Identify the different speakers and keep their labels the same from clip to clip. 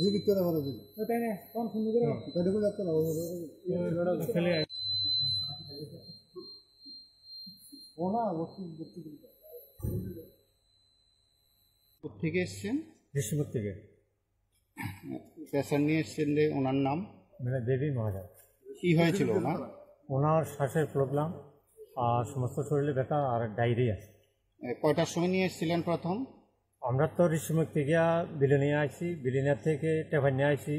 Speaker 1: জীবিত তাই না কোন সুন্দর করে যাচ্ছে না
Speaker 2: থেকে এসছেন?
Speaker 3: ঋষিমুখ থেকে।
Speaker 2: পেশেন্ট নিয়ে এসছেন যে, ওনার নাম?
Speaker 3: দেবী মহারাজ।
Speaker 2: কি হয়েছিল ওনার?
Speaker 3: ওনার শ্বাসের প্রবলেম আর সমস্ত শরীরে ব্যথা আর ডায়রিয়া।
Speaker 2: কয়টার সময় নিয়ে এসেছিলেন প্রথম?
Speaker 3: আমরা তো ঋষিমুখ থেকে বিলোনিয়া আসি, বিলোনিয়া থেকে টেভানিয়া আসি,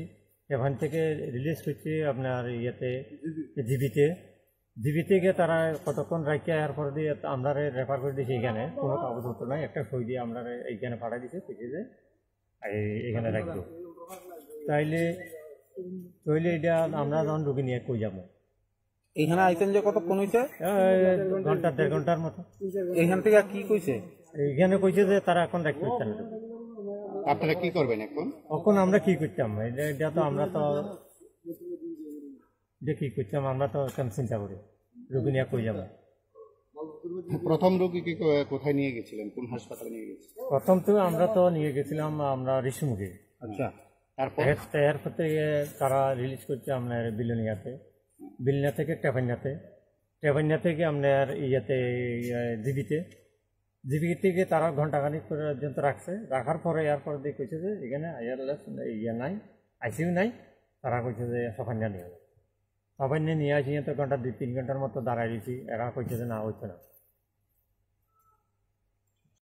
Speaker 3: টেভান থেকে রিলিজ করছি আপনার ইয়েতে জিবি থেকে তারা কতক্ষণ রাখি আর পর দিয়ে আমরা রেফার করে দিয়েছি। এখানে কোনো কাগজপত্র নাই, একটা সই দিয়ে আমরা এইখানে পাঠাই দিয়েছি, থেকে যে এখানে রাখবো। তাইলে এটা আমরা যখন রুগী নিয়ে কই যাবো।
Speaker 4: এইখানে আইতেন যে কতক্ষণ হয়েছে?
Speaker 3: ঘন্টা 1.5 ঘন্টার মতো।
Speaker 4: এইখান থেকে কি কইছে?
Speaker 3: এইখানে কইছে যে তারা এখন রাখতে পারতেন না।
Speaker 2: আপনারা কি করবেন এখন?
Speaker 3: এখন আমরা কি করতাম, এটা তো আমরা তো কি করতাম, আমরা তো এখন চিন্তা করি রুগী নিয়ে কই যাবো।
Speaker 2: প্রথম রোগীকে কোথায় নিয়ে গেছিলেন, কোন হাসপাতালে নিয়ে গেছিলেন?
Speaker 3: প্রথম তো আমরা তো নিয়ে গেছিলাম আমরা ঋষিমুখে।
Speaker 2: আচ্ছা,
Speaker 3: এরপর থেকে তারা রিলিজ করছে আপনার বিলোনিয়া থেকে টেভানিয়া থেকে আপনার জিবি থেকে তারা ঘন্টাখানিক পর্যন্ত রাখার পরে এরপর দিয়ে কইছে যে এখানে নাই, আইসিইউ নাই। তারা কইছে যে সফানিয়া নিয়ে আসি, তো ঘন্টা 2-3 ঘন্টার মতো দাঁড়াই দিয়েছি। এরা কইছে যে না হচ্ছে না।